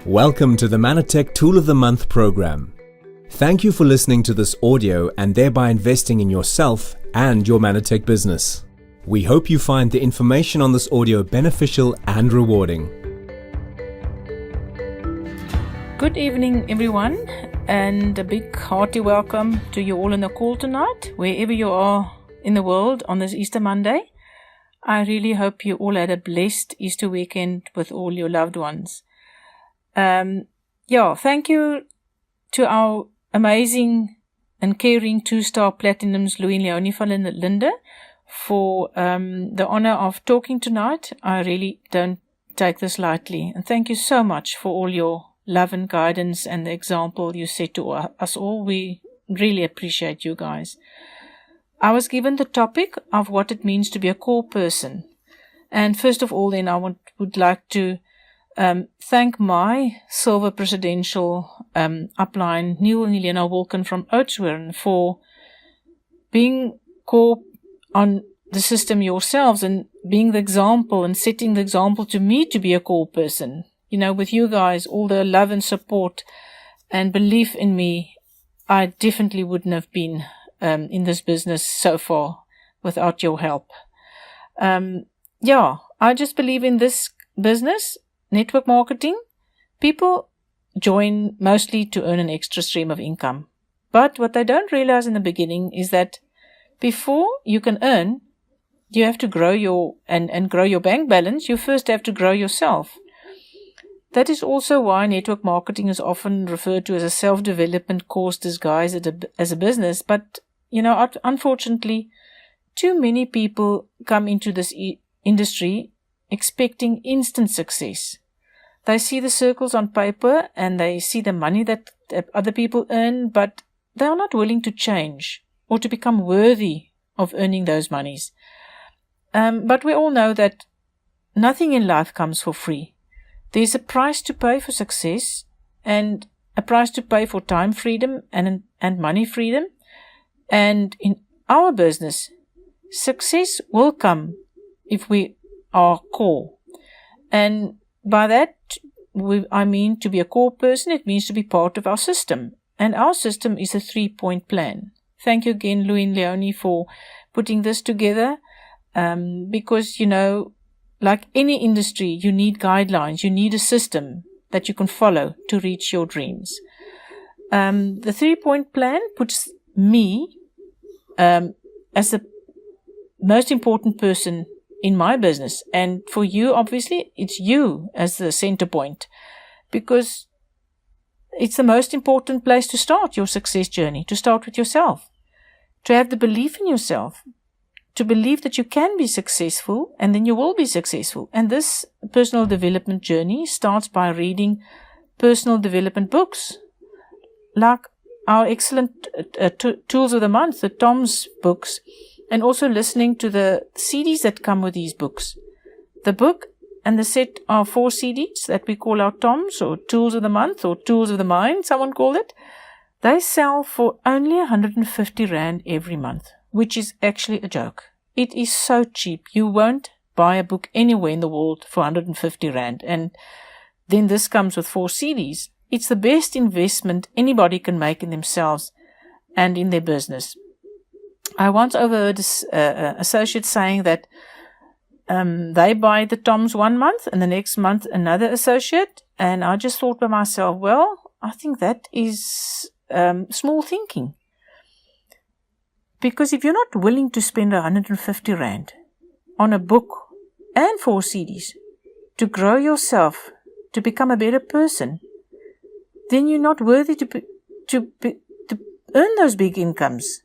Welcome to the Manatech Tool of the Month program. Thank you for listening to this audio and thereby investing in yourself and your Manatech business. We hope you find the information on this audio beneficial and rewarding. Good evening, everyone, and a big hearty welcome to you all on the call tonight, wherever you are in the world on this Easter Monday. I really hope you all had a blessed Easter weekend with all your loved ones. Thank you to our amazing and caring 2-star platinums, Louis and Leonie van Linde, for the honor of talking tonight. I really don't take this lightly. And thank you so much for all your love and guidance and the example you set to us all. We really appreciate you guys. I was given the topic of what it means to be a core person. And first of all, then I would like to thank my silver presidential upline, Neil and Helena Wilken from Oudtshoorn, for being core on the system yourselves and being the example and setting the example to me to be a core person. You know, with you guys, all the love and support and belief in me, I definitely wouldn't have been in this business so far without your help. I just believe in this business. Network marketing, people join mostly to earn an extra stream of income. But what they don't realize in the beginning is that before you can earn, you have to grow your grow your bank balance. You first have to grow yourself. That is also why network marketing is often referred to as a self-development course disguised as a business. But, unfortunately, too many people come into this industry expecting instant success. They see the circles on paper and they see the money that other people earn, but they are not willing to change or to become worthy of earning those monies. But we all know that nothing in life comes for free. There's a price to pay for success and a price to pay for time freedom and money freedom. And in our business, success will come if we are core. And by that, I mean to be a core person, it means to be part of our system. And our system is a 3-point plan. Thank you again, Louis and Leonie, for putting this together. Because, like any industry, you need guidelines. You need a system that you can follow to reach your dreams. The 3-point plan puts me as the most important person in my business. And for you, obviously, it's you as the center point, because it's the most important place to start your success journey, to start with yourself, to have the belief in yourself, to believe that you can be successful and then you will be successful. And this personal development journey starts by reading personal development books, like our excellent Tools of the Month, the Tom's books, and also listening to the CDs that come with these books. The book and the set are 4 CDs that we call our Toms or Tools of the Month or Tools of the Mind, someone called it. They sell for only 150 Rand every month, which is actually a joke. It is so cheap. You won't buy a book anywhere in the world for 150 Rand. And then this comes with 4 CDs. It's the best investment anybody can make in themselves and in their business. I once overheard associates saying that they buy the Toms one month and the next month another associate. And I just thought by myself, well, I think that is small thinking. Because if you're not willing to spend 150 Rand on a book and 4 CDs to grow yourself, to become a better person, then you're not worthy to earn those big incomes.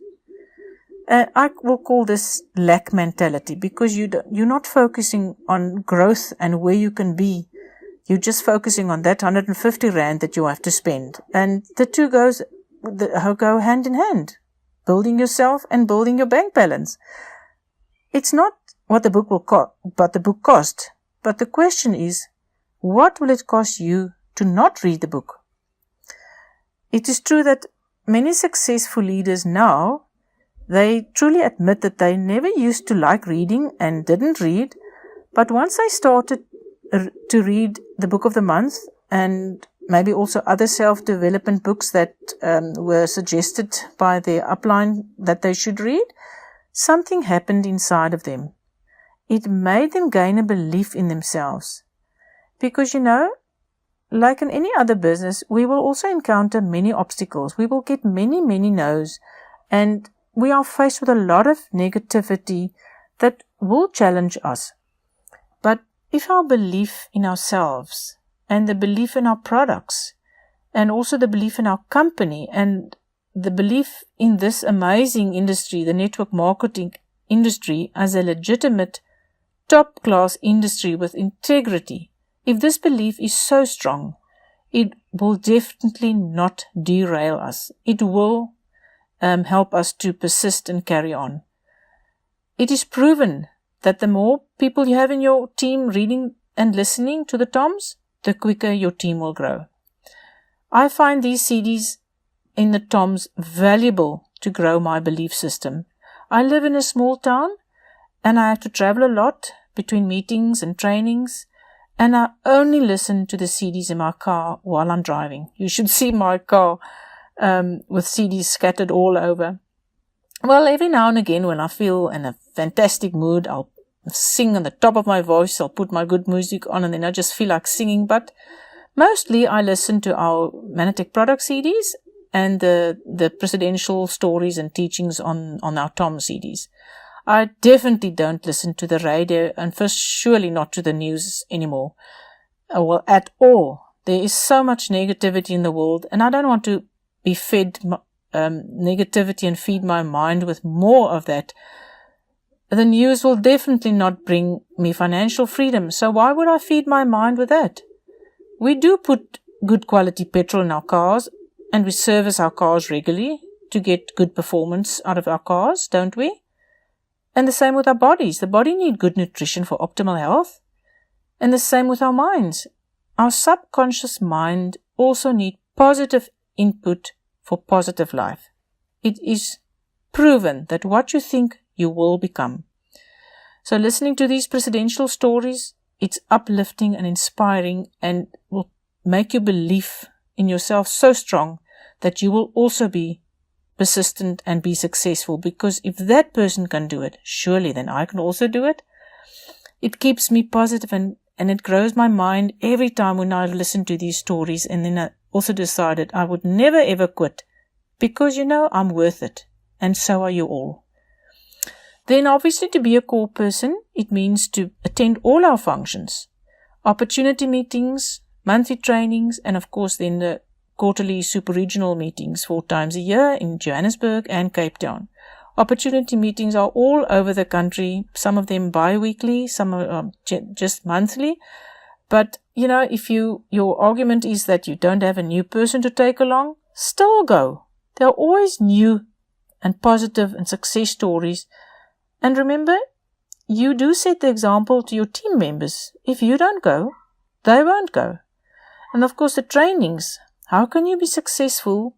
I will call this lack mentality, because you're not focusing on growth and where you can be. You're just focusing on that 150 Rand that you have to spend. And the two go hand in hand, building yourself and building your bank balance. It's not what the book will cost, but the question is, what will it cost you to not read the book? It is true that many successful leaders now, they truly admit that they never used to like reading and didn't read, but once they started to read the book of the month and maybe also other self-development books that were suggested by their upline that they should read, something happened inside of them. It made them gain a belief in themselves. Because, like in any other business, we will also encounter many obstacles. We will get many, many no's, and we are faced with a lot of negativity that will challenge us. But if our belief in ourselves and the belief in our products and also the belief in our company and the belief in this amazing industry, the network marketing industry, as a legitimate top-class industry with integrity, if this belief is so strong, it will definitely not derail us. It will help us to persist and carry on. It is proven that the more people you have in your team reading and listening to the Toms, the quicker your team will grow. I find these CDs in the Toms valuable to grow my belief system. I live in a small town and I have to travel a lot between meetings and trainings, and I only listen to the CDs in my car while I'm driving. You should see my car with CDs scattered all over. Well, every now and again when I feel in a fantastic mood, I'll sing on the top of my voice, I'll put my good music on, and then I just feel like singing. But mostly I listen to our Manatech product CDs and the presidential stories and teachings on our Tom CDs. I definitely don't listen to the radio, and for surely not to the news anymore. Well, at all. There is so much negativity in the world, and I don't want to be fed negativity and feed my mind with more of that. The news will definitely not bring me financial freedom, so why would I feed my mind with that? We do put good quality petrol in our cars, and we service our cars regularly to get good performance out of our cars, don't we? And the same with our bodies. The body needs good nutrition for optimal health. And the same with our minds. Our subconscious mind also needs positive input for positive life. It is proven that what you think, you will become. So listening to these presidential stories, it's uplifting and inspiring and will make your belief in yourself so strong that you will also be persistent and be successful, because if that person can do it, surely then I can also do it. It keeps me positive and it grows my mind every time when I listen to these stories, and then I also decided I would never ever quit, because I'm worth it, and so are you all. Then obviously to be a core person, it means to attend all our functions, opportunity meetings, monthly trainings, and of course then the quarterly super regional meetings 4 times a year in Johannesburg and Cape Town. Opportunity meetings are all over the country, some of them bi-weekly, some are just monthly. But, if your argument is that you don't have a new person to take along, still go. There are always new and positive and success stories. And remember, you do set the example to your team members. If you don't go, they won't go. And of course the trainings. How can you be successful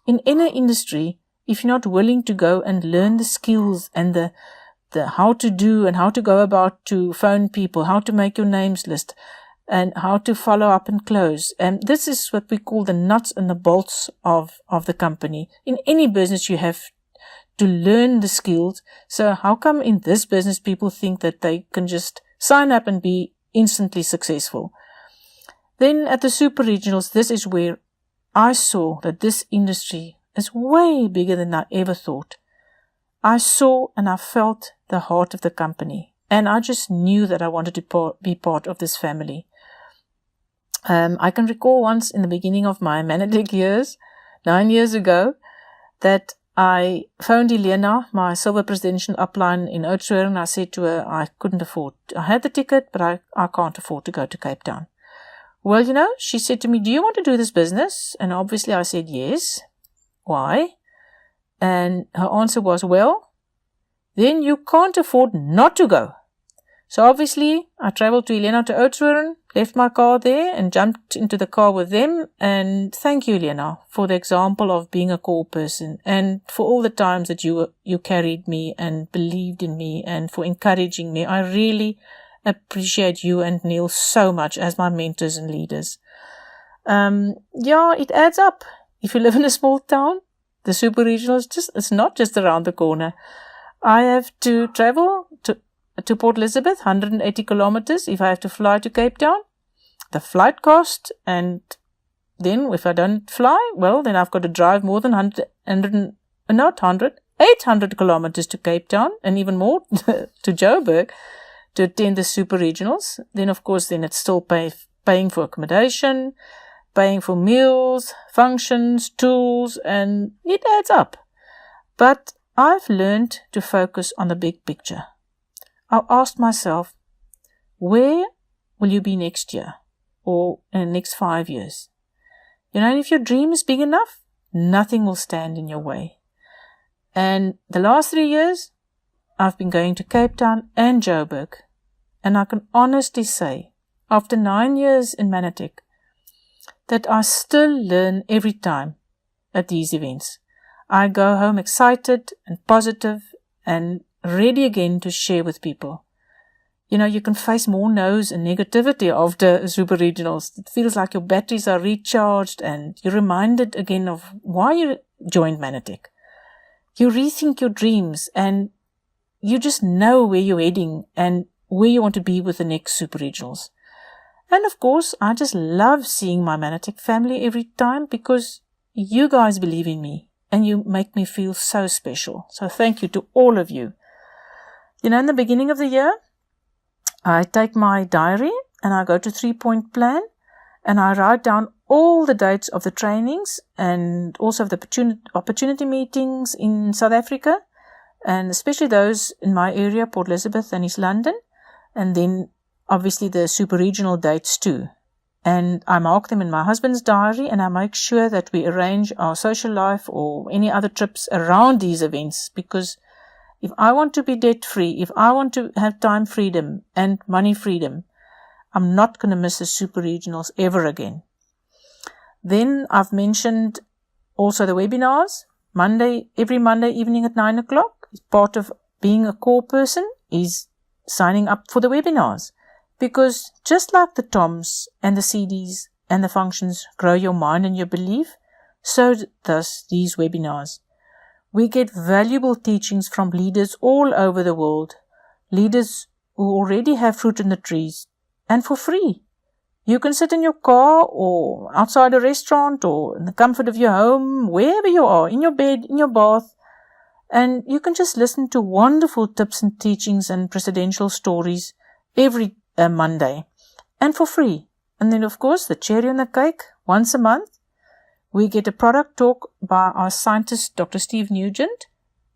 in any industry if you're not willing to go and learn the skills and the how to do and how to go about to phone people, how to make your names list, and how to follow up and close? And this is what we call the nuts and the bolts of the company. In any business you have to learn the skills. So how come in this business people think that they can just sign up and be instantly successful? Then at the super regionals, this is where I saw that this industry is way bigger than I ever thought. I saw and I felt the heart of the company, and I just knew that I wanted to be part of this family. I can recall once in the beginning of my Manatech years, 9 years ago, that I phoned Elena, my silver presidential upline in Oudtshoorn, and I said to her, I couldn't afford. I had the ticket, but I can't afford to go to Cape Town. Well, she said to me, do you want to do this business? And obviously I said yes. Why? And her answer was, well, then you can't afford not to go. So obviously I traveled to Elena to Oudtshoorn, left my car there and jumped into the car with them. And thank you, Elena, for the example of being a core person and for all the times that you carried me and believed in me and for encouraging me. I really appreciate you and Neil so much as my mentors and leaders. it adds up. If you live in a small town, the super regional it's not just around the corner. I have to travel to Port Elizabeth, 180 kilometers. If I have to fly to Cape Town, the flight cost, and then if I don't fly, well, then I've got to drive more than 800 kilometers to Cape Town, and even more to Joburg to attend the super regionals. Then, of course, it's still paying for accommodation, paying for meals, functions, tools, and it adds up. But I've learned to focus on the big picture. I asked myself, where will you be next year or in the next 5 years? And if your dream is big enough, nothing will stand in your way. And the last 3 years, I've been going to Cape Town and Joburg. And I can honestly say, after 9 years in Manatech, that I still learn every time at these events. I go home excited and positive and ready again to share with people. You can face more no's and negativity after super regionals. It feels like your batteries are recharged and you're reminded again of why you joined Manatech. You rethink your dreams and you just know where you're heading and where you want to be with the next super regionals. And of course, I just love seeing my Manatech family every time because you guys believe in me and you make me feel so special. So thank you to all of you. In the beginning of the year, I take my diary and I go to 3-point plan and I write down all the dates of the trainings and also of the opportunity meetings in South Africa, and especially those in my area, Port Elizabeth and East London, and then obviously the super regional dates too. And I mark them in my husband's diary and I make sure that we arrange our social life or any other trips around these events, because if I want to be debt free, if I want to have time freedom and money freedom, I'm not going to miss the super regionals ever again. Then I've mentioned also the webinars. Every Monday evening at 9 o'clock, part of being a core person is signing up for the webinars. Because just like the TOMs and the CDs and the functions grow your mind and your belief, so does these webinars. We get valuable teachings from leaders all over the world, leaders who already have fruit in the trees, and for free. You can sit in your car or outside a restaurant or in the comfort of your home, wherever you are, in your bed, in your bath, and you can just listen to wonderful tips and teachings and presidential stories every Monday, and for free. And then, of course, the cherry on the cake, once a month, we get a product talk by our scientist, Dr. Steve Nugent,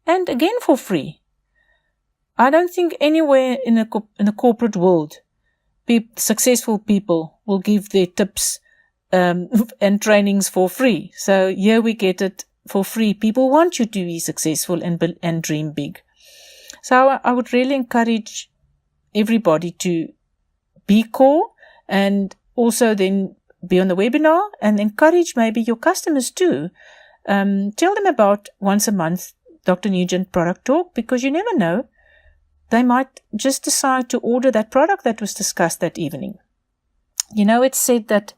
and again for free. I don't think anywhere in the corporate world, successful people will give their tips and trainings for free. So here we get it for free. People want you to be successful and dream big. So I would really encourage everybody to be core and also then be on the webinar, and encourage maybe your customers too. Tell them about once a month Dr. Nugent product talk, because you never know. They might just decide to order that product that was discussed that evening. It's said that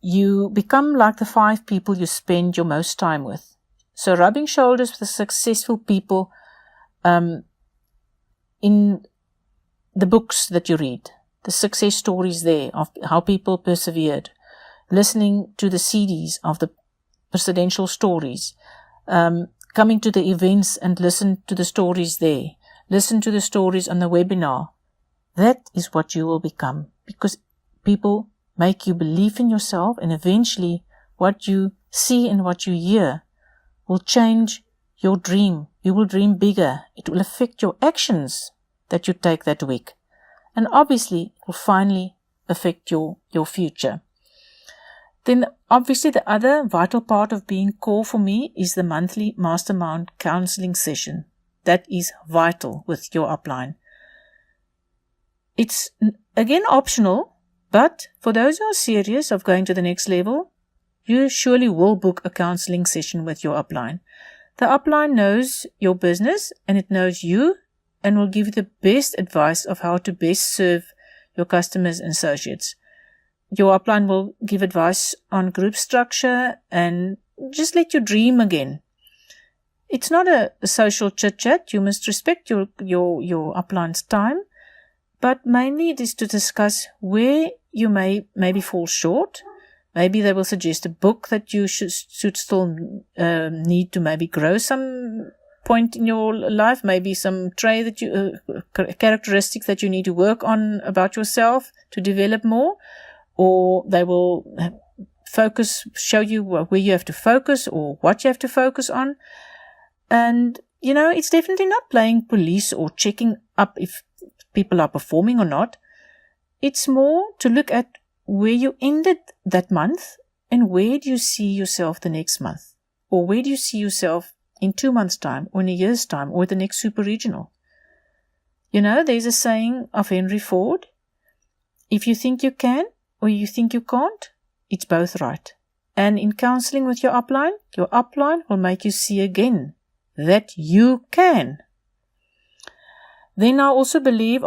you become like the 5 people you spend your most time with. So rubbing shoulders with the successful people in the books that you read, the success stories there of how people persevered, listening to the CDs of the presidential stories, coming to the events and listen to the stories there, listen to the stories on the webinar. That is what you will become, because people make you believe in yourself, and eventually what you see and what you hear will change your dream. You will dream bigger. It will affect your actions that you take that week. And obviously, it will finally affect your future. Then, obviously, the other vital part of being core for me is the monthly mastermind counseling session. That is vital with your upline. It's, again, optional, but for those who are serious of going to the next level, you surely will book a counseling session with your upline. The upline knows your business and it knows you, and will give you the best advice of how to best serve your customers and associates. your upline will give advice on group structure and just let you dream again. It's not a social chit-chat. You must respect your upline's time, but mainly it is to discuss where you may maybe fall short. Maybe they will suggest a book that you should still need to maybe grow some point in your life, maybe some trait that you characteristics that you need to work on about yourself to develop more, or they will show you where you have to focus or what you have to focus on. And, it's definitely not playing police or checking up if people are performing or not. It's more to look at where you ended that month and where do you see yourself the next month, or where do you see yourself in 2 months' time or in a year's time or the next super regional. There's a saying of Henry Ford, if you think you can or you think you can't, it's both right. And in counseling with your upline will make you see again that you can. Then I also believe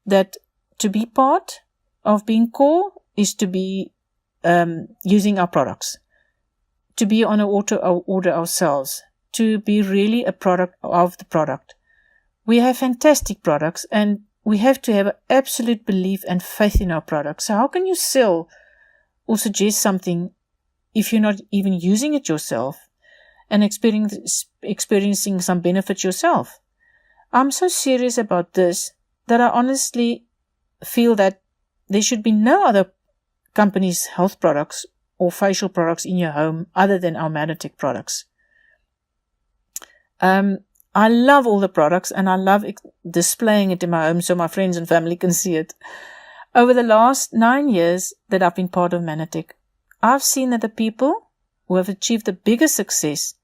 that to be part of being core is to be using our products, to be on an order ourselves, to be really a product of the product. We have fantastic products and we have to have absolute belief and faith in our products. So how can you sell or suggest something if you're not even using it yourself and experiencing some benefits yourself? I'm so serious about this that I honestly feel that there should be no other company's health products or facial products in your home other than our Manatech products. I love all the products and I love displaying it in my home so my friends and family can see it. Over the last 9 years that I've been part of Manatech, I've seen that the people who have achieved the biggest success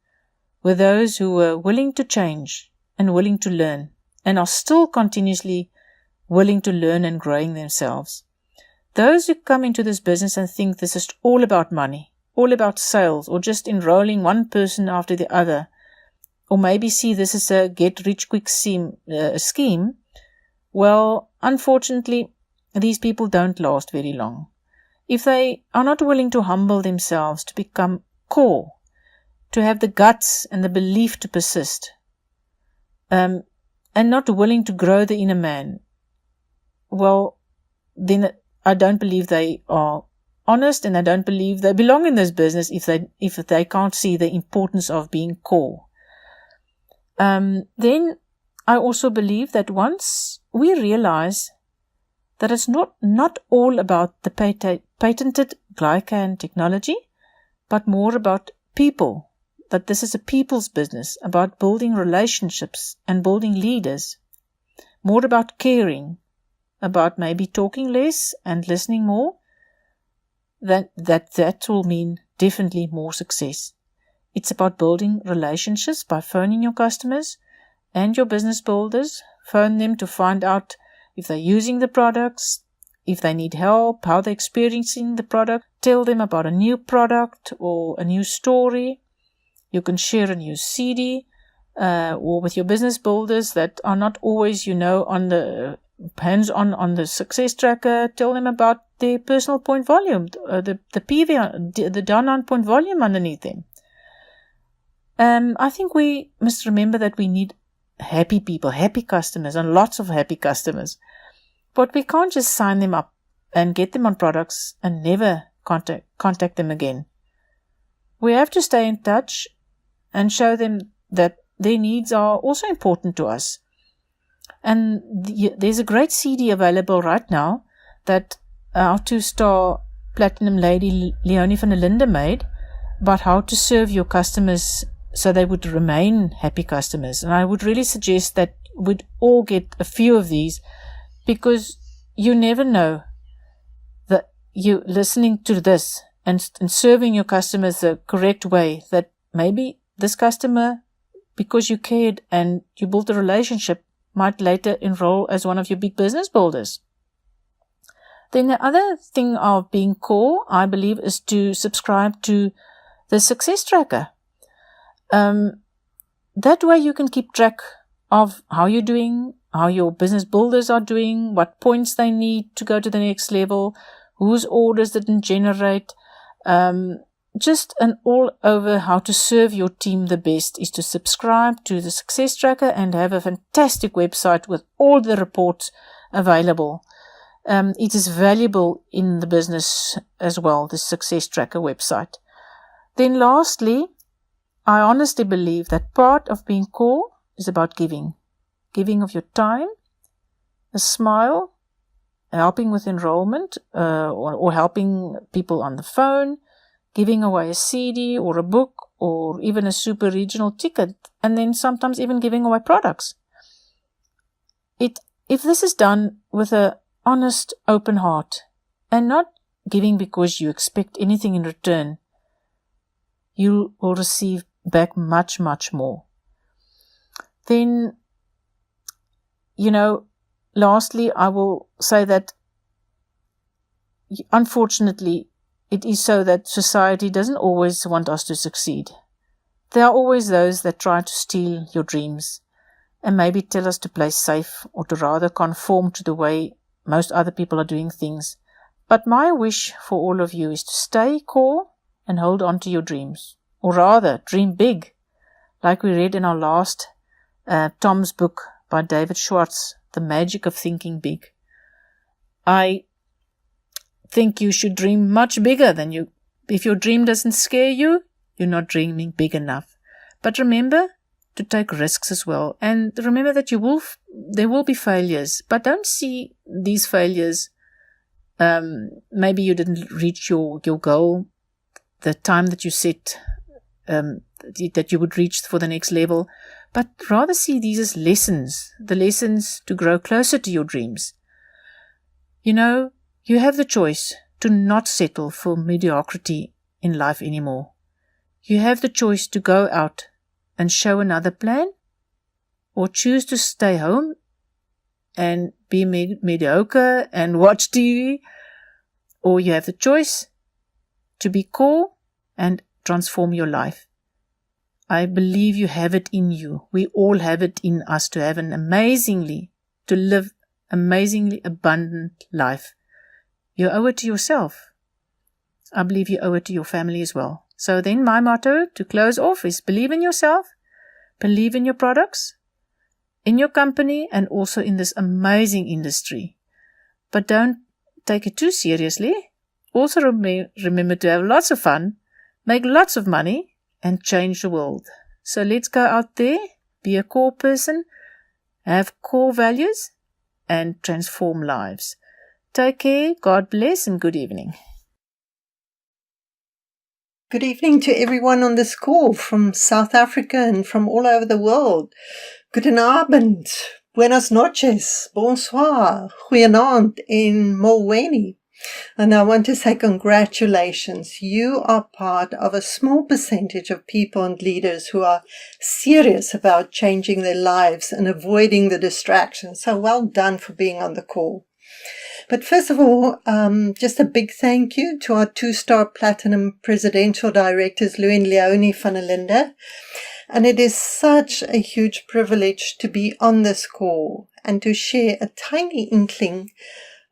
were those who were willing to change and willing to learn and are still continuously willing to learn and growing themselves. Those who come into this business and think this is all about money, all about sales, or just enrolling one person after the other, or maybe see this as a get-rich-quick scheme, well, unfortunately, these people don't last very long. If they are not willing to humble themselves, to become core, to have the guts and the belief to persist, and not willing to grow the inner man, well, then I don't believe they are honest, and I don't believe they belong in this business if they can't see the importance of being core. Then I also believe that once we realize that it's not all about the patented glycan technology, but more about people, that this is a people's business, about building relationships and building leaders, more about caring, about maybe talking less and listening more, that will mean definitely more success. It's about building relationships by phoning your customers and your business builders. Phone them to find out if they're using the products, if they need help, how they're experiencing the product. Tell them about a new product or a new story. You can share a new CD or with your business builders that are not always, on the hands-on on the success tracker. Tell them about their personal point volume, the PV, the down-on point volume underneath them. I think we must remember that we need happy people, happy customers, and lots of happy customers. But we can't just sign them up and get them on products and never contact them again. We have to stay in touch and show them that their needs are also important to us. And there's a great CD available right now that our 2-star platinum lady Leonie van der Linde made about how to serve your customers so they would remain happy customers. And I would really suggest that we'd all get a few of these, because you never know that you listening to this and serving your customers the correct way, that maybe this customer, because you cared and you built a relationship, might later enroll as one of your big business builders. Then the other thing of being core, I believe, is to subscribe to the success tracker. That way you can keep track of how you're doing, how your business builders are doing, what points they need to go to the next level, whose orders didn't generate. Just an all over how to serve your team the best is to subscribe to the Success Tracker and have a fantastic website with all the reports available. It is valuable in the business as well, the Success Tracker website. Then lastly, I honestly believe that part of being core is about giving. Giving of your time, a smile, helping with enrollment, or helping people on the phone, giving away a CD or a book or even a super regional ticket, and then sometimes even giving away products. If this is done with a honest, open heart and not giving because you expect anything in return, you will receive back much, much more. Then, lastly, I will say that unfortunately, it is so that society doesn't always want us to succeed. There are always those that try to steal your dreams and maybe tell us to play safe or to rather conform to the way most other people are doing things. But my wish for all of you is to stay core and hold on to your dreams. Or rather, dream big, like we read in our last Tom's book by David Schwartz, The Magic of Thinking Big. I think you should dream much bigger than you. If your dream doesn't scare you, you're not dreaming big enough. But remember to take risks as well. And remember that there will be failures, but don't see these failures. Maybe you didn't reach your goal, the time that you set, that you would reach for the next level, but rather see these as lessons, the lessons to grow closer to your dreams. You have the choice to not settle for mediocrity in life anymore. You have the choice to go out and show another plan, or choose to stay home and be mediocre and watch TV, or you have the choice to be core and transform your life. I believe you have it in you. We all have it in us to live amazingly abundant life. You owe it to yourself. I believe you owe it to your family as well. So then my motto to close off is believe in yourself, believe in your products, in your company, and also in this amazing industry. But don't take it too seriously. Also remember to have lots of fun, make lots of money, and change the world. So let's go out there, be a core person, have core values, and transform lives. Take care, God bless, and good evening. Good evening to everyone on this call from South Africa and from all over the world. Guten Abend, buenas noches, bonsoir, goeienaand en molweni. And I want to say congratulations. You are part of a small percentage of people and leaders who are serious about changing their lives and avoiding the distractions. So well done for being on the call. But first of all, just a big thank you to our 2-star platinum presidential directors, Lou and Leonie van der Linde. And it is such a huge privilege to be on this call and to share a tiny inkling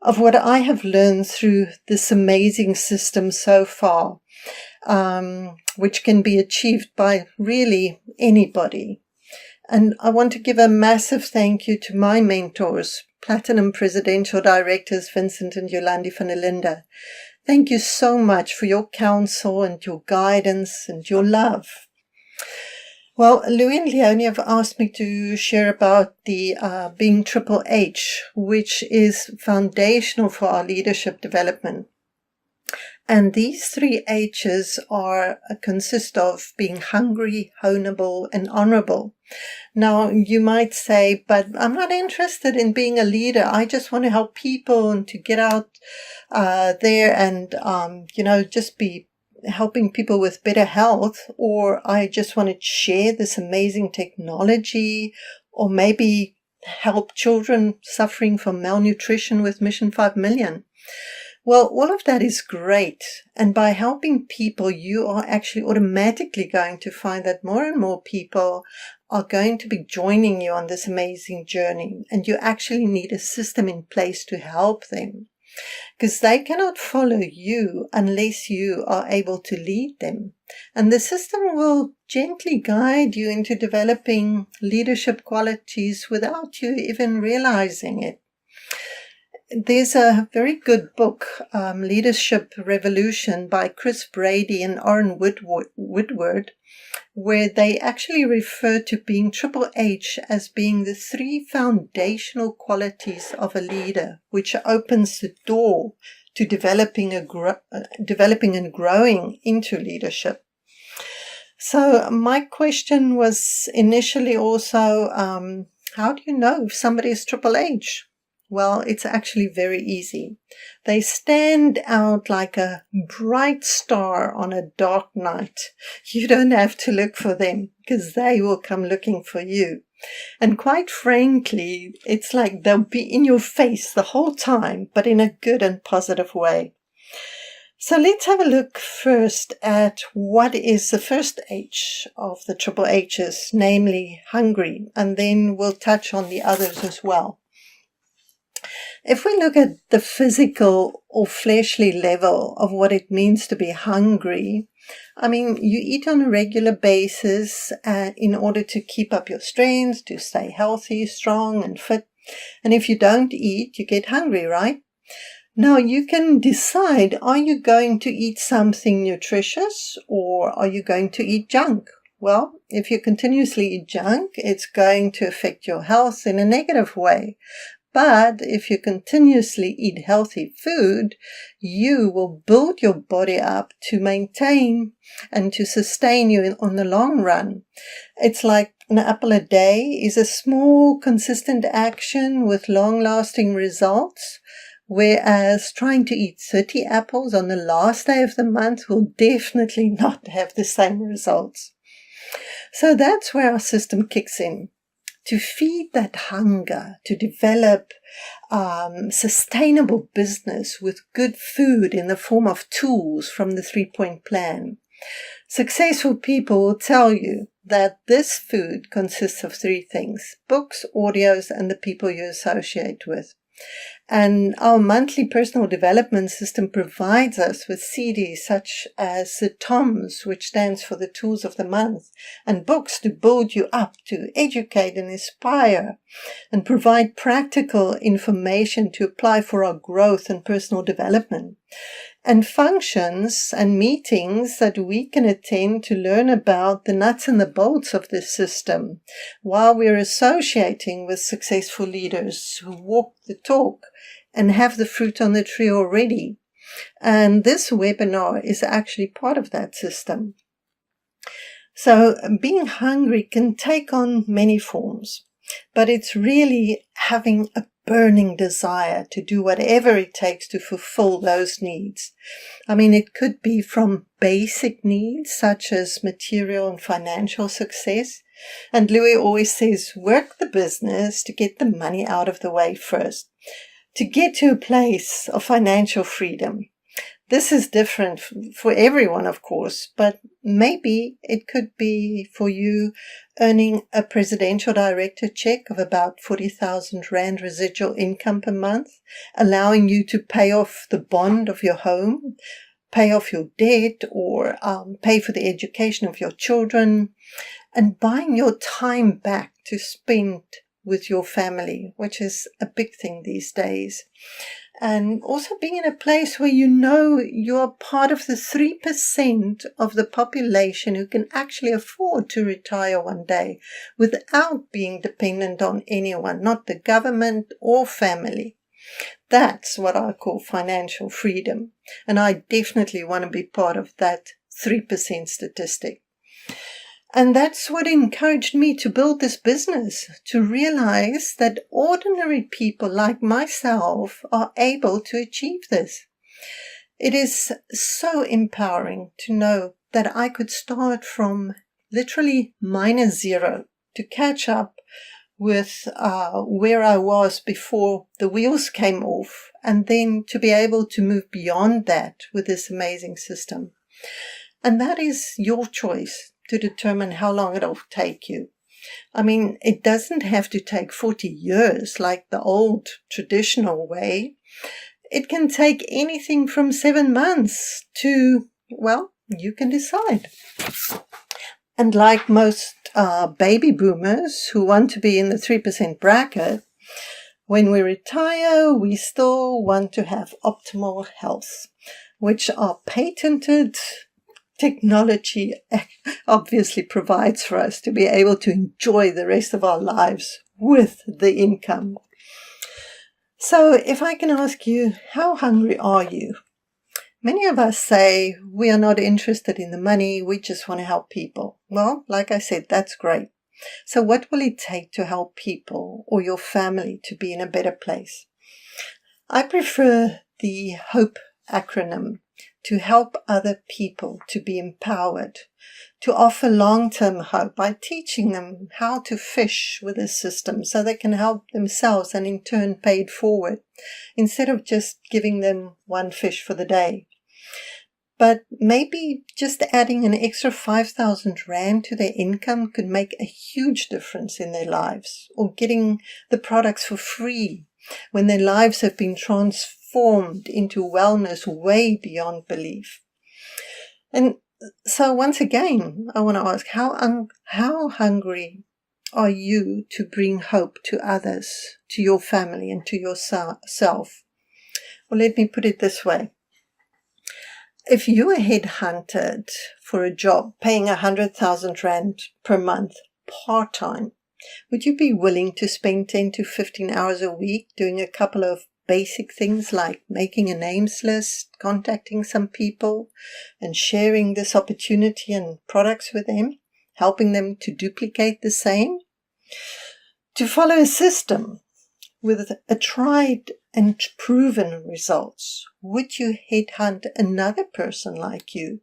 of what I have learned through this amazing system so far, which can be achieved by really anybody. And I want to give a massive thank you to my mentors, Platinum Presidential Directors Vincent and Yolandi van der Linde. Thank you so much for your counsel and your guidance and your love. Well, Lou and Leonie have asked me to share about the Being Triple H, which is foundational for our leadership development. And these 3 H's consist of being hungry, honorable, and honorable. Now, you might say, but I'm not interested in being a leader. I just want to help people and to get out there and, just be helping people with better health. Or I just want to share this amazing technology, or maybe help children suffering from malnutrition with Mission 5 Million. Well, all of that is great. And by helping people, you are actually automatically going to find that more and more people are going to be joining you on this amazing journey. And you actually need a system in place to help them. because they cannot follow you unless you are able to lead them. And the system will gently guide you into developing leadership qualities without you even realizing it. There's a very good book, Leadership Revolution by Chris Brady and Orrin Woodward, where they actually refer to being Triple H as being the 3 foundational qualities of a leader, which opens the door to developing and growing into leadership. So my question was initially also, how do you know if somebody is Triple H? Well, it's actually very easy. They stand out like a bright star on a dark night. You don't have to look for them because they will come looking for you. And quite frankly, it's like they'll be in your face the whole time, but in a good and positive way. So let's have a look first at what is the first H of the Triple H's, namely hungry, and then we'll touch on the others as well. If we look at the physical or fleshly level of what it means to be hungry, I mean, you eat on a regular basis in order to keep up your strength, to stay healthy, strong, and fit. And if you don't eat, you get hungry, right? Now, you can decide, are you going to eat something nutritious or are you going to eat junk? Well, if you continuously eat junk, it's going to affect your health in a negative way. But if you continuously eat healthy food, you will build your body up to maintain and to sustain you on the long run. It's like an apple a day is a small, consistent action with long-lasting results, whereas trying to eat 30 apples on the last day of the month will definitely not have the same results. So that's where our system kicks in. To feed that hunger, to develop sustainable business with good food in the form of tools from the 3-point plan. Successful people will tell you that this food consists of 3 things: books, audios, and the people you associate with. And our monthly personal development system provides us with CDs such as the TOMS, which stands for the Tools of the Month, and books to build you up, to educate and inspire, and provide practical information to apply for our growth and personal development. And functions and meetings that we can attend to learn about the nuts and the bolts of this system while we're associating with successful leaders who walk the talk and have the fruit on the tree already. And this webinar is actually part of that system. So being hungry can take on many forms, but it's really having a burning desire to do whatever it takes to fulfill those needs. I mean, it could be from basic needs such as material and financial success. And Louis always says, work the business to get the money out of the way first, to get to a place of financial freedom. This is different for everyone, of course, but maybe it could be for you earning a presidential director check of about 40,000 Rand residual income per month, allowing you to pay off the bond of your home, pay off your debt, or pay for the education of your children, and buying your time back to spend with your family, which is a big thing these days. And also being in a place where you know you're part of the 3% of the population who can actually afford to retire one day without being dependent on anyone, not the government or family. That's what I call financial freedom. And I definitely want to be part of that 3% statistic. And that's what encouraged me to build this business, to realize that ordinary people like myself are able to achieve this. It is so empowering to know that I could start from literally -0 to catch up with where I was before the wheels came off, and then to be able to move beyond that with this amazing system. And that is your choice to determine how long it'll take you. I mean, it doesn't have to take 40 years like the old traditional way. it can take anything from 7 months to, well, you can decide. And like most baby boomers who want to be in the 3% bracket, when we retire, we still want to have optimal health, which our patented technology obviously provides for us to be able to enjoy the rest of our lives with the income. So if I can ask you, how hungry are you? Many of us say we are not interested in the money, we just want to help people. Well, like I said, that's great. So what will it take to help people or your family to be in a better place? I prefer the HOPE acronym, to help other people to be empowered, to offer long-term hope by teaching them how to fish with the system so they can help themselves and in turn pay it forward, instead of just giving them one fish for the day. But maybe just adding an extra 5,000 Rand to their income could make a huge difference in their lives, or getting the products for free when their lives have been transformed into wellness way beyond belief. And so once again, I want to ask, how hungry are you to bring hope to others, to your family and to yourself? Well, let me put it this way. If you were headhunted for a job paying 100,000 Rand per month part-time, would you be willing to spend 10 to 15 hours a week doing a couple of basic things like making a names list, contacting some people, and sharing this opportunity and products with them, helping them to duplicate the same? To follow a system with a tried and proven results, would you headhunt another person like you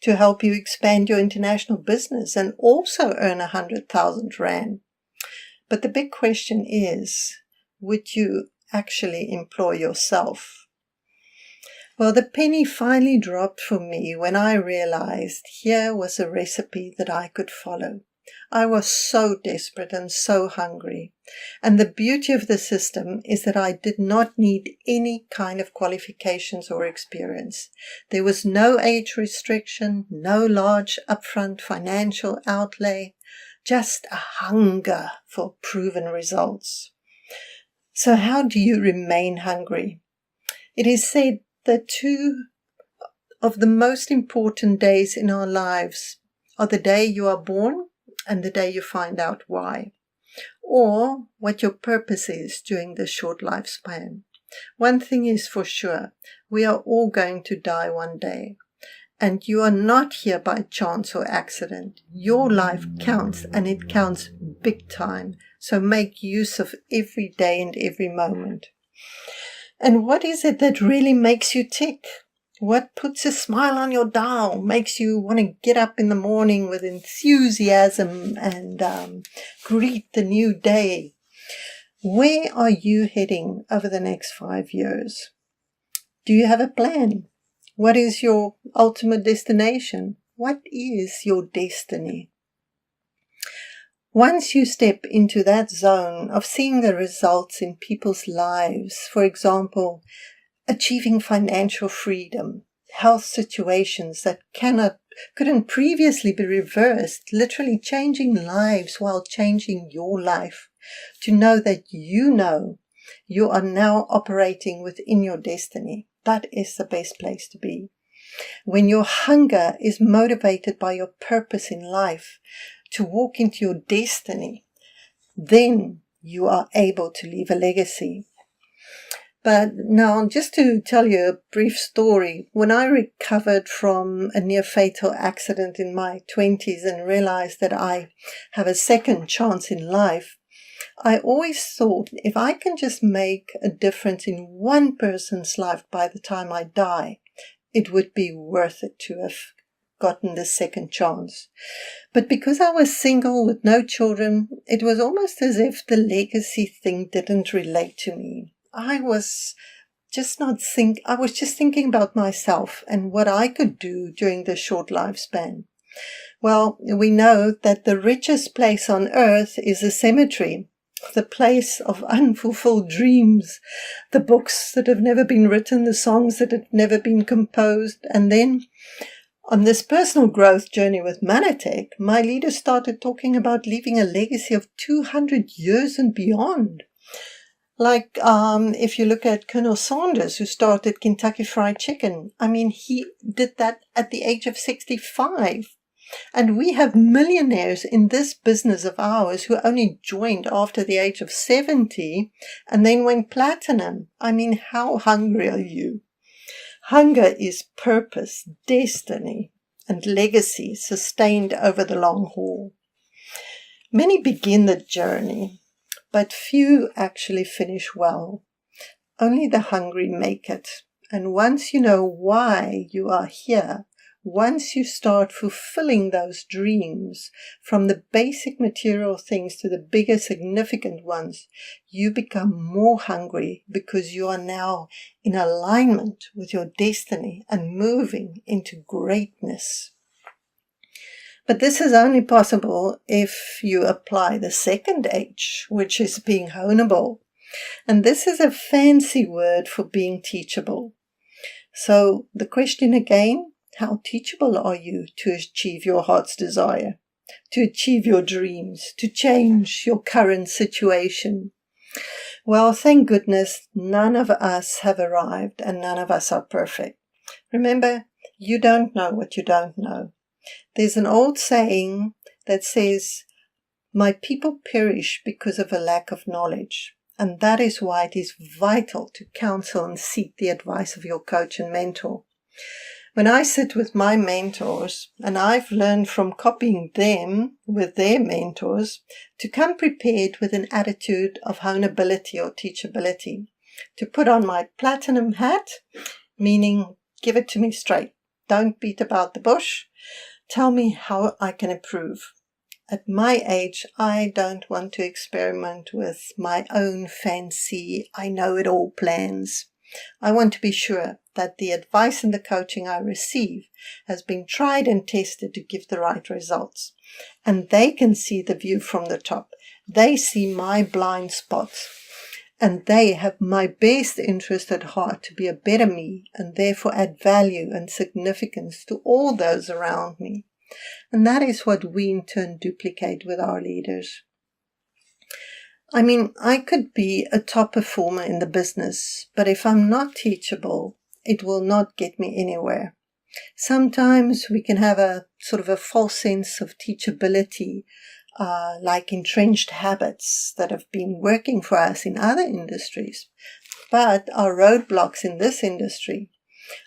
to help you expand your international business and also earn 100,000 Rand? But the big question is, would you actually employ yourself? Well, the penny finally dropped for me when I realized here was a recipe that I could follow. I was so desperate and so hungry. And the beauty of the system is that I did not need any kind of qualifications or experience. There was no age restriction, no large upfront financial outlay, just a hunger for proven results. So how do you remain hungry? It is said that 2 of the most important days in our lives are the day you are born and the day you find out why, or what your purpose is during this short lifespan. One thing is for sure, we are all going to die one day, and you are not here by chance or accident. Your life counts, and it counts big time, so make use of every day and every moment. And what is it that really makes you tick? What puts a smile on your dial, makes you want to get up in the morning with enthusiasm and greet the new day? Where are you heading over the next 5 years? Do you have a plan? What is your ultimate destination? What is your destiny? Once you step into that zone of seeing the results in people's lives, for example, achieving financial freedom, health situations that couldn't previously be reversed, literally changing lives while changing your life, to know that you are now operating within your destiny. That is the best place to be. When your hunger is motivated by your purpose in life to walk into your destiny, then you are able to leave a legacy. But now, just to tell you a brief story, when I recovered from a near-fatal accident in my 20s and realized that I have a second chance in life, I always thought if I can just make a difference in one person's life by the time I die, it would be worth it to have gotten the second chance. But because I was single with no children, it was almost as if the legacy thing didn't relate to me. I was just thinking about myself and what I could do during this short lifespan. Well, we know that the richest place on earth is a cemetery. the place of unfulfilled dreams, the books that have never been written, the songs that have never been composed. And then on this personal growth journey with Manatech, my leaders started talking about leaving a legacy of 200 years and beyond. Like if you look at Colonel Sanders, who started Kentucky Fried Chicken. I mean, he did that at the age of 65. And we have millionaires in this business of ours who only joined after the age of 70 and then went platinum. I mean, how hungry are you? Hunger is purpose, destiny, and legacy sustained over the long haul. Many begin the journey, but few actually finish well. Only the hungry make it. And once you know why you are here, once you start fulfilling those dreams, from the basic material things to the bigger significant ones, you become more hungry because you are now in alignment with your destiny and moving into greatness. But this is only possible if you apply the second H, which is being honeable. And this is a fancy word for being teachable. So the question again, how teachable are you to achieve your heart's desire, to achieve your dreams, to change your current situation? Well, thank goodness none of us have arrived and none of us are perfect. Remember, you don't know what you don't know. There's an old saying that says, "My people perish because of a lack of knowledge." And that is why it is vital to counsel and seek the advice of your coach and mentor. When I sit with my mentors, and I've learned from copying them with their mentors, to come prepared with an attitude of honeability or teachability, to put on my platinum hat, meaning give it to me straight. Don't beat about the bush. Tell me how I can improve. At my age, I don't want to experiment with my own fancy, I know it all plans. I want to be sure that the advice and the coaching I receive has been tried and tested to give the right results. And they can see the view from the top. They see my blind spots. And they have my best interest at heart to be a better me and therefore add value and significance to all those around me. And that is what we in turn duplicate with our leaders. I mean, I could be a top performer in the business, but if I'm not teachable, it will not get me anywhere. Sometimes we can have a sort of a false sense of teachability, like entrenched habits that have been working for us in other industries, but are roadblocks in this industry.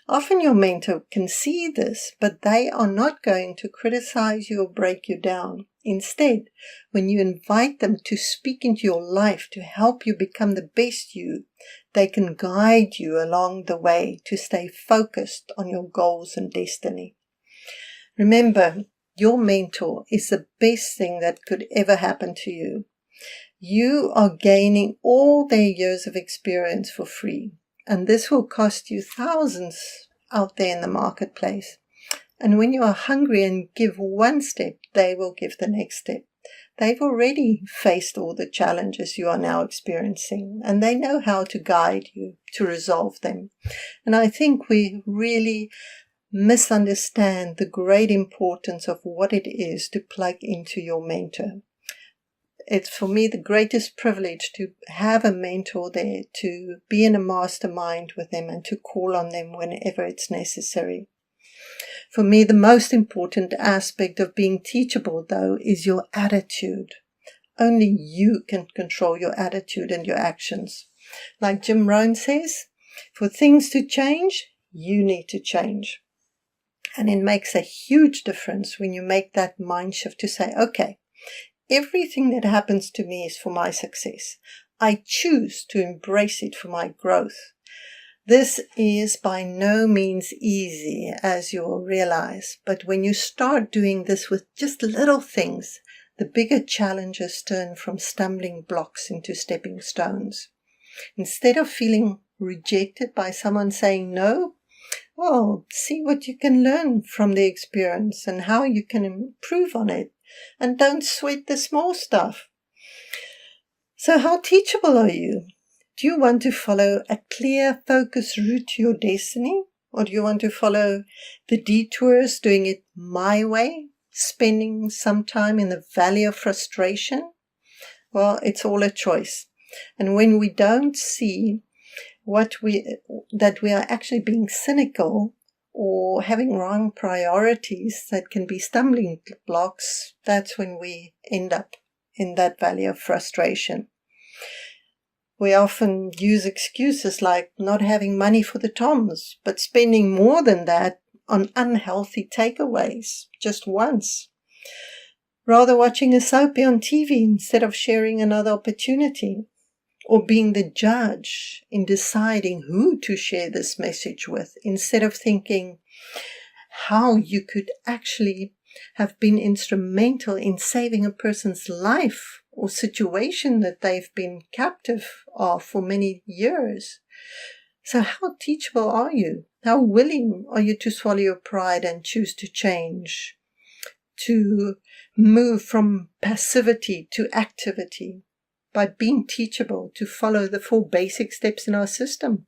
Often your mentor can see this, but they are not going to criticize you or break you down. Instead, when you invite them to speak into your life to help you become the best you, they can guide you along the way to stay focused on your goals and destiny. Remember, your mentor is the best thing that could ever happen to you. You are gaining all their years of experience for free, and this will cost you thousands out there in the marketplace. And when you are hungry and give one step, they will give the next step. They've already faced all the challenges you are now experiencing, and they know how to guide you to resolve them. And I think we really misunderstand the great importance of what it is to plug into your mentor. It's for me the greatest privilege to have a mentor there, to be in a mastermind with them and to call on them whenever it's necessary. For me, the most important aspect of being teachable, though, is your attitude. Only you can control your attitude and your actions. Like Jim Rohn says, for things to change, you need to change. And it makes a huge difference when you make that mind shift to say, okay, everything that happens to me is for my success. I choose to embrace it for my growth. This is by no means easy, as you will realize, but when you start doing this with just little things, the bigger challenges turn from stumbling blocks into stepping stones. Instead of feeling rejected by someone saying no, well, see what you can learn from the experience and how you can improve on it. And don't sweat the small stuff. So how teachable are you? Do you want to follow a clear, focused route to your destiny? Or do you want to follow the detours, doing it my way, spending some time in the valley of frustration? Well, it's all a choice. And when we don't see that we are actually being cynical or having wrong priorities that can be stumbling blocks, that's when we end up in that valley of frustration. We often use excuses like not having money for the Toms, but spending more than that on unhealthy takeaways just once. Rather watching a soapy on TV instead of sharing another opportunity, or being the judge in deciding who to share this message with, instead of thinking how you could actually have been instrumental in saving a person's life or situation that they've been captive of for many years. So how teachable are you? How willing are you to swallow your pride and choose to change, to move from passivity to activity by being teachable, to follow the 4 basic steps in our system?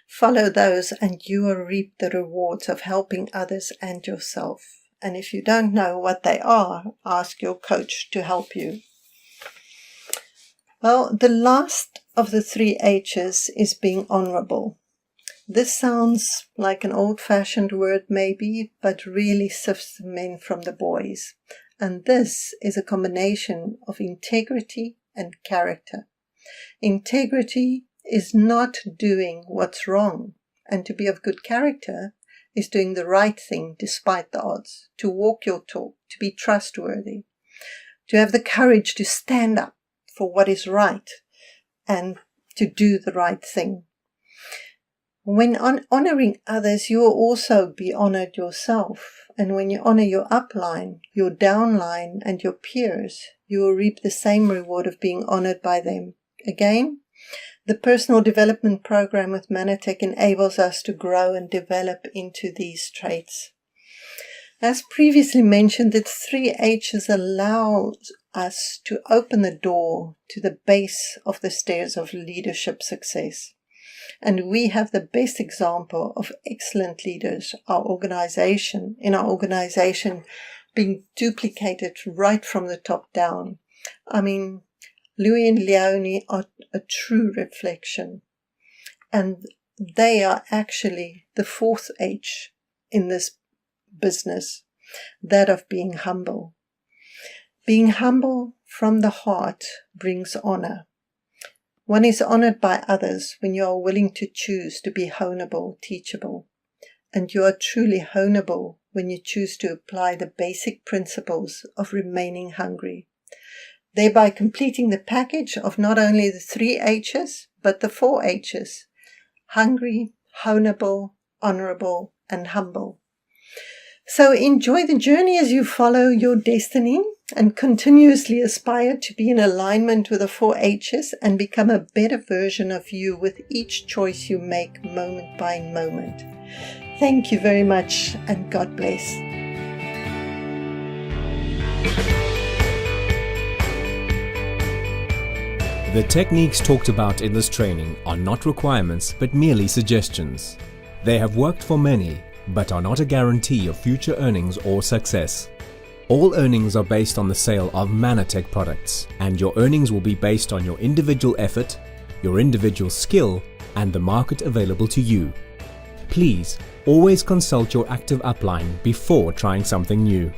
Follow those and you will reap the rewards of helping others and yourself. And if you don't know what they are, ask your coach to help you. Well, the last of the 3 H's is being honorable. This sounds like an old-fashioned word maybe, but really sifts the men from the boys. And this is a combination of integrity and character. Integrity is not doing what's wrong, and to be of good character is doing the right thing despite the odds, to walk your talk, to be trustworthy, to have the courage to stand up for what is right and to do the right thing. When honoring others, you will also be honored yourself. And when you honor your upline, your downline, and your peers, you will reap the same reward of being honored by them. Again, the personal development program with Manatech enables us to grow and develop into these traits. As previously mentioned, the 3 H's allow us to open the door to the base of the stairs of leadership success. And we have the best example of excellent leaders, in our organization being duplicated right from the top down. I mean, Louis and Leonie are a true reflection. And they are actually the 4th H in this business, that of being humble. Being humble from the heart brings honor. One is honored by others when you are willing to choose to be honorable, teachable. And you are truly honorable when you choose to apply the basic principles of remaining hungry, thereby completing the package of not only the 3 H's, but the 4 H's: hungry, honorable, honorable, and humble. So enjoy the journey as you follow your destiny and continuously aspire to be in alignment with the 4 H's and become a better version of you with each choice you make moment by moment. Thank you very much and God bless. The techniques talked about in this training are not requirements but merely suggestions. They have worked for many, but are not a guarantee of future earnings or success. All earnings are based on the sale of Manatech products, and your earnings will be based on your individual effort, your individual skill, and the market available to you. Please always consult your active upline before trying something new.